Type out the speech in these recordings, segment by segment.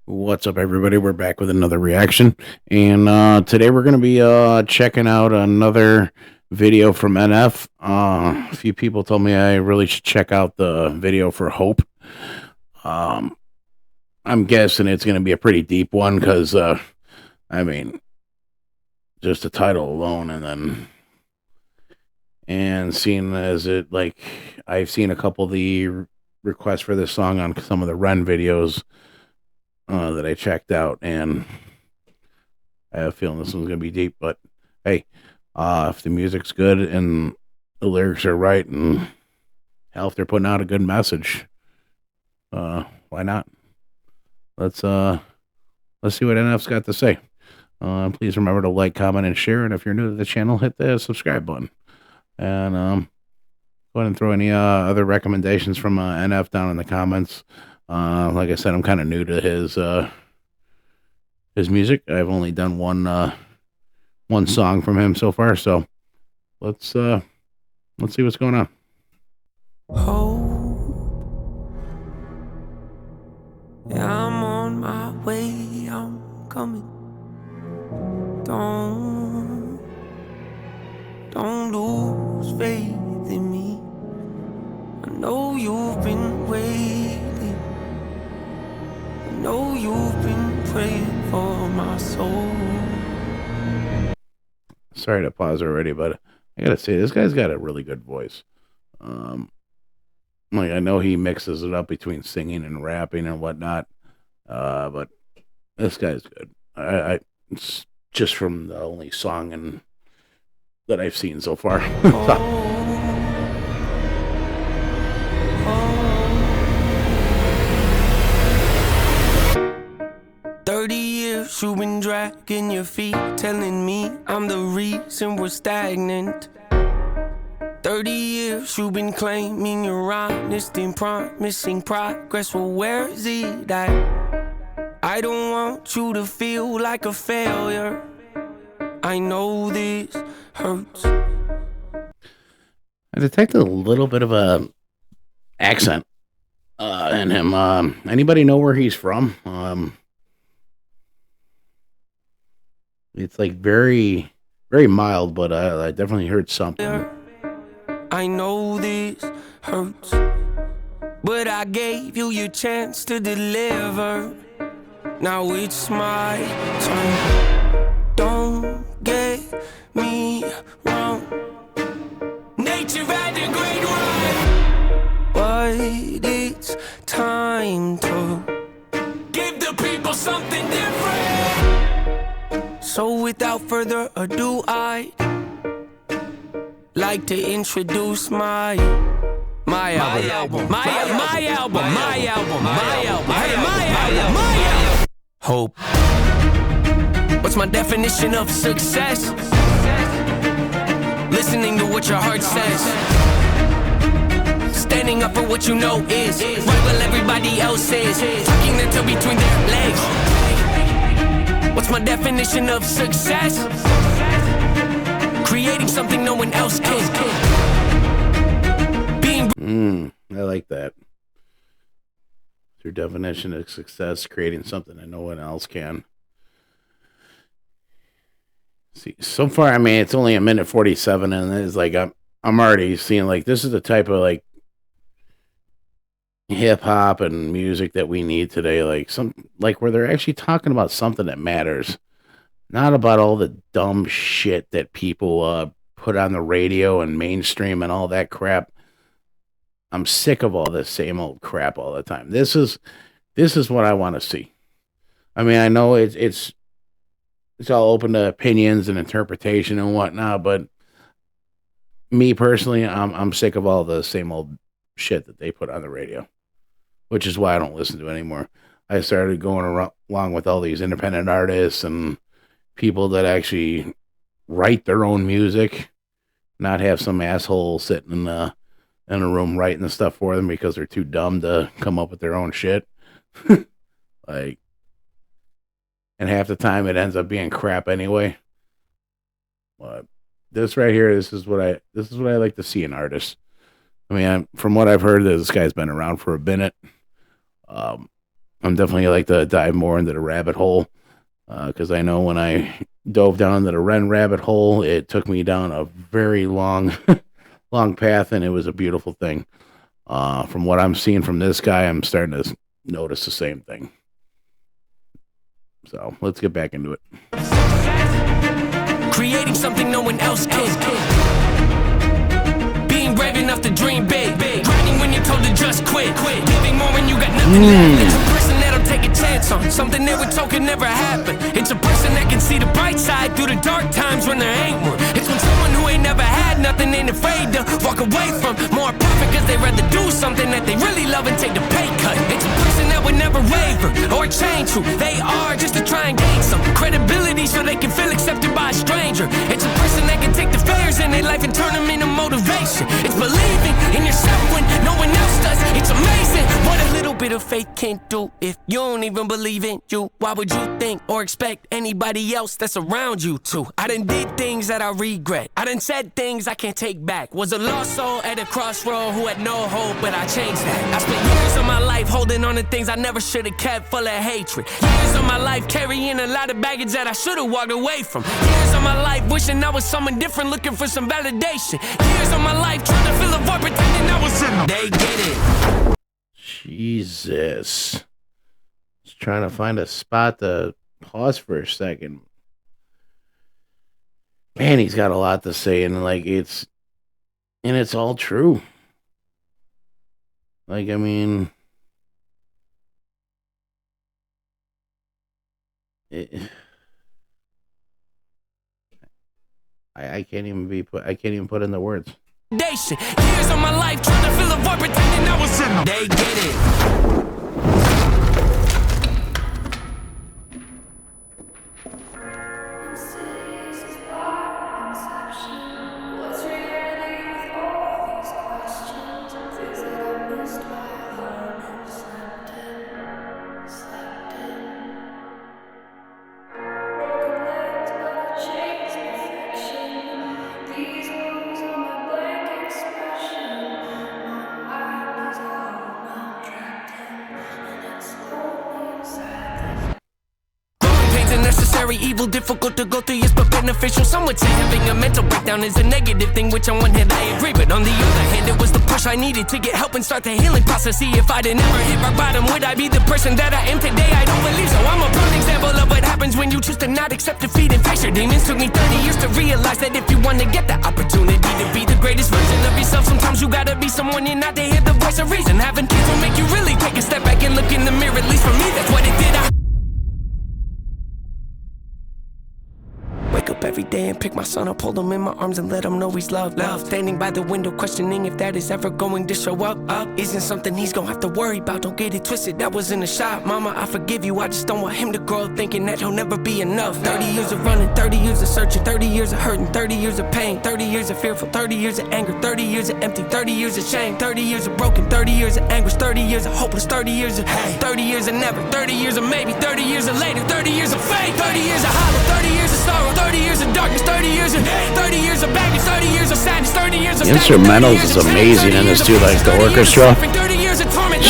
What's up, everybody? We're back with another reaction, and today we're going to be checking out another video from NF. A few people told me I really should check out the video for Hope. Um, I'm guessing it's going to be a pretty deep one because, I mean, just the title alone, and seeing as it like I've seen a couple of the requests for this song on some of the Ren videos that I checked out, and I have a feeling this one's gonna be deep. But hey, if the music's good and the lyrics are right, and hell, if they're putting out a good message, why not? Let's uh let's see what NF's got to say. Please remember to like, comment, and share. And if you're new to the channel, hit the subscribe button. And go ahead and throw any other recommendations from NF down in the comments. Like I said, I'm kind of new to his music. I've only done one song from him so far, so let's see what's going on. Oh, yeah, I'm on my way, I'm coming. Don't lose faith in me. I know you've been waiting. I know you've been praying for my soul. Sorry to pause already, but I gotta say this guy's got a really good voice. Like I know he mixes it up between singing and rapping and whatnot, but this guy's good. I it's just from the only song and that I've seen so far. Oh, 30 years you've been dragging your feet, telling me I'm the reason we're stagnant. 30 years you've been claiming you're honest and promising progress. Well, where is it at? I don't want you to feel like a failure. I know this hurts. I detected a little bit of a accent in him. Anybody know where he's from? It's like very, very mild, but I definitely heard something. I know this hurts, but I gave you your chance to deliver. Now it's my turn. Don't get me wrong. Nature had a great run, but it's time to give the people something different. So without further ado, I'd like to introduce my album. My album. Hope. What's my definition of success? Listening to what your heart says. Standing up for what you know is right while everybody else is tucking their toe between their legs. What's my definition of success? Creating something no one else can. I like that. Your definition of success, creating something that no one else can. See, so far, I mean, it's only a minute 47, and it's like I'm already seeing like this is the type of like hip hop and music that we need today. Like where they're actually talking about something that matters, not about all the dumb shit that people put on the radio and mainstream and all that crap. I'm sick of all this same old crap all the time. This is what I want to see. I mean, I know it's all open to opinions and interpretation and whatnot, but me personally, I'm sick of all the same old shit that they put on the radio, which is why I don't listen to it anymore. I started going along with all these independent artists and people that actually write their own music, not have some asshole sitting in a room writing the stuff for them because they're too dumb to come up with their own shit. Like, and half the time it ends up being crap anyway. But this right here, this is what I like to see in artists. I mean, from what I've heard, this guy's been around for a minute. I'm definitely like to dive more into the rabbit hole because I know when I dove down into the Ren rabbit hole, it took me down a very long, long path, and it was a beautiful thing. From what I'm seeing from this guy, I'm starting to notice the same thing. So let's get back into it. Creating something no one else can. Being brave enough to dream big. Grinding when you're told to just quit. Giving more when you got nothing left. It's a person that'll take a chance on something they were told could never happen. It's a person that can see the bright side through the dark times when there ain't one. It's when someone who ain't never had nothing ain't afraid to walk away from more profit because they rather do something that they really love and take the pay cut. It's a person that would never waver or change who they are just to try and gain some credibility so they can feel accepted by a stranger. It's a person that can take the failures in their life and turn them into motivation. It's believing in yourself when no one else does. It's amazing what a little bit of faith can do. If you don't even believe in you, why would you think or expect anybody else that's around you to? I done did things that I regret. I done said things I can't take back. Was a lost soul at a crossroad who had no hope, but I changed that. I spent years of my life holding on to things I never should have kept, full of hatred. Years of my life carrying a lot of baggage that I should have walked away from. Years of my life wishing I was someone different, looking for some validation. Years of my life trying to fill a void, pretending I was in them. They get it. Jesus. Just trying to find a spot to pause for a second. Man, he's got a lot to say, and it's all true. Like, I mean, I can't even put in the words. Years of my life trying to fill a void, pretending I was in them. They get it. Evil, difficult to go through, yes, but beneficial. Some would say having a mental breakdown is a negative thing, which on one hand I agree, but on the other hand it was the push I needed to get help and start the healing process. See, if I'd never hit rock bottom, would I be the person that I am today? I don't believe so. I'm a prime example of what happens when you choose to not accept defeat and face your demons. Took me 30 years to realize that if you want to get the opportunity to be the greatest version of yourself, sometimes you gotta be someone you're not to hear the voice of reason. Having kids will make you really take a step back and look in the mirror. At least for me, that's what it did. Wake up every day and pick my son up, hold him in my arms and let him know he's loved. Standing by the window questioning if that is ever going to show up. Isn't something he's gonna have to worry about, don't get it twisted, that wasn't a shot. Mama, I forgive you, I just don't want him to grow up thinking that he'll never be enough. 30 years of running, 30 years of searching, 30 years of hurting, 30 years of pain, 30 years of fearful, 30 years of anger, 30 years of empty, 30 years of shame, 30 years of broken, 30 years of anguish, 30 years of hopeless, 30 years of hey, 30 years of never, 30 years of maybe, 30 years of later, 30 years of faith, 30 years of hollow, 30 years of sorrow, 30 years of darkness, 30 years of hate, 30 years of baggage, 30 years of sadness, 30 years of the instrumentals is amazing in this too, like the orchestra.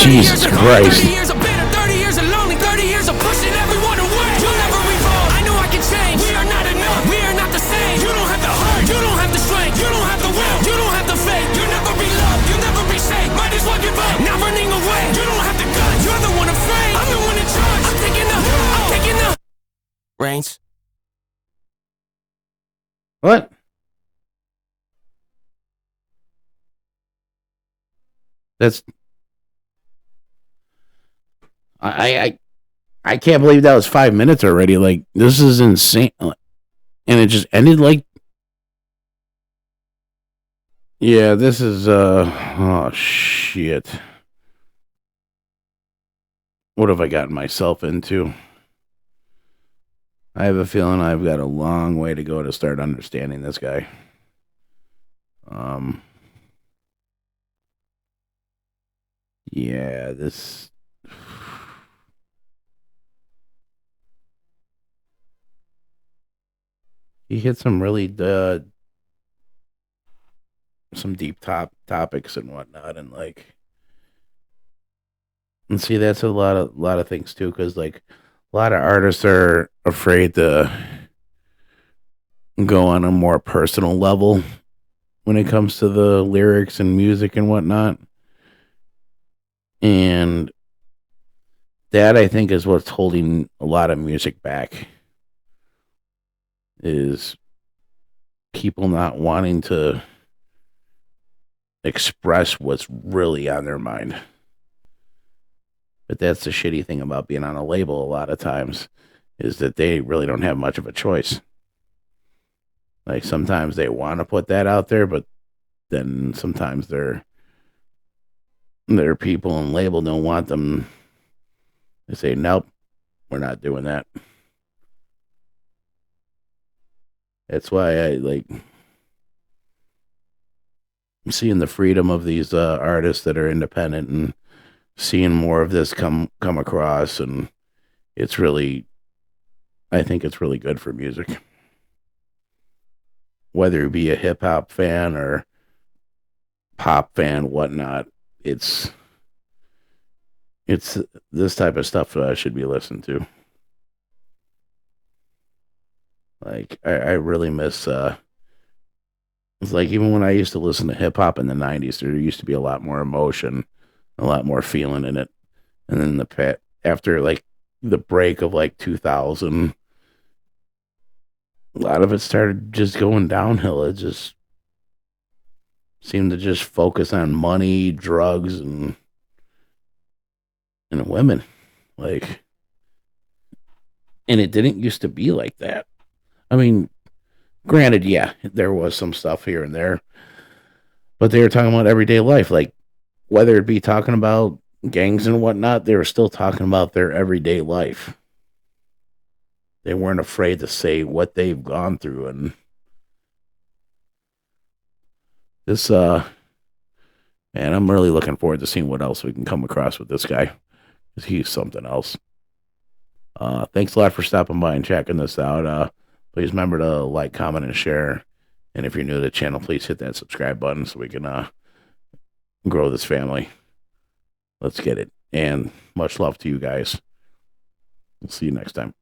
Jesus Christ. 30 years of bitter, 30 years of lonely, 30 years of pushing everyone away. You'll never revolve. I know I can change. We are not enough. We are not the same. You don't have the heart. You don't have the strength. You don't have the will. You don't have the faith. You'll never be loved. You'll never be safe. Might as well give up. Not running away. You don't have the guts. You're the one afraid. I'm the one in charge. I'm taking the reins. What? That's I can't believe that was 5 minutes already. Like, this is insane. And it just ended like, yeah, this is oh shit. What have I gotten myself into? I have a feeling I've got a long way to go to start understanding this guy. Yeah, this. He hit some really some deep topics and whatnot, and like, And see, that's a lot of things too, because like a lot of artists are afraid to go on a more personal level when it comes to the lyrics and music and whatnot. And that I think is what's holding a lot of music back is people not wanting to express what's really on their mind. But that's the shitty thing about being on a label a lot of times is that they really don't have much of a choice. Like sometimes they want to put that out there, but then sometimes their people and label don't want them. They say, nope, we're not doing that. That's why I like seeing the freedom of these artists that are independent and seeing more of this come across, and it's really, I think it's really good for music. Whether you be a hip hop fan or pop fan, whatnot, it's this type of stuff should be listened to. Like I really miss. It's like even when I used to listen to hip hop in the '90s, there used to be a lot more emotion, a lot more feeling in it, and then after like the break of like 2000, a lot of it started just going downhill. It just seemed to just focus on money, drugs, and women. Like, and it didn't used to be like that. I mean, granted, yeah, there was some stuff here and there, but they were talking about everyday life. Like, whether it be talking about gangs and whatnot, they were still talking about their everyday life. They weren't afraid to say what they've gone through. And this, man, I'm really looking forward to seeing what else we can come across with this guy. He's something else. Thanks a lot for stopping by and checking this out. Please remember to like, comment, and share. And if you're new to the channel, please hit that subscribe button so we can grow this family. Let's get it. And much love to you guys. We'll see you next time.